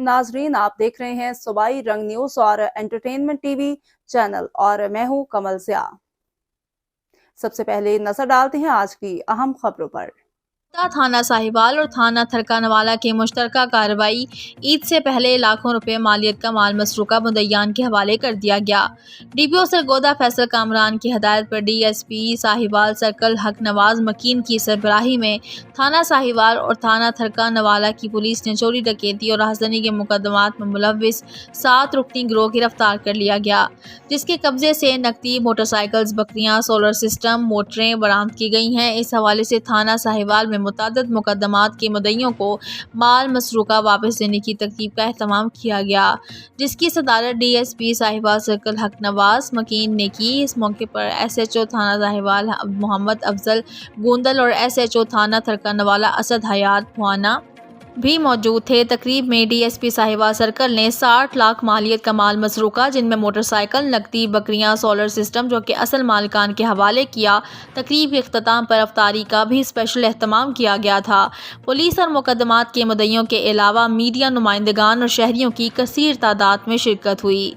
नाजरीन, आप देख रहे हैं सूबाई रंग न्यूज और एंटरटेनमेंट टीवी चैनल और मैं हूं कमल ज़िया। सबसे पहले नजर डालते हैं आज की अहम खबरों पर। थाना साहिवाल और थाना थरकानवाला की मुश्तरका कार्रवाई। ईद से पहले लाखों रुपए मालियत का माल मसरूका मुद्दईयान के हवाले कर दिया गया। डीपीओ सरगोदा फैसल कामरान की हदायत पर डीएसपी साहिवाल सर्कल हक नवाज मकीन की सरबराही में थाना साहिवाल और थाना थरकानवाला की पुलिस ने चोरी डकैती और राहज़नी के मुकदमात में मुलव्विस 7 रुकनी गिरोह गिरफ्तार कर लिया गया, जिसके कब्जे से नकदी, मोटरसाइकिल्स, बकरियां, सोलर सिस्टम, मोटरें बरामद की गई हैं। इस हवाले से थाना साहिवाल में मुतअद्दिद मुकदमात के मुद्दईयों को माल मसरूका वापस देने की तरकीब का एहतमाम किया गया, जिसकी सदारत डीएसपी साहिवाल सर्कल हक नवाज मकीन ने की। इस मौके पर एसएचओ थाना साहिवाल मोहम्मद अफजल गोंदल और एसएचओ थाना थरकानवाला असद हयात भुआना भी मौजूद थे। तकरीब में डीएसपी साहिवाल सर्कल ने 60 लाख मालियत का माल मसरूका, जिनमें मोटरसाइकिल, नकदी, बकरियां, सोलर सिस्टम जो कि असल मालिकान के हवाले किया। तकरीब के इख्तिताम पर अफ्तारी का भी स्पेशल एहतमाम किया गया था। पुलिस और मुकदमात के मुद्दईयों के अलावा मीडिया नुमाइंदगान और शहरियों की कसीर तादाद में शिरकत हुई।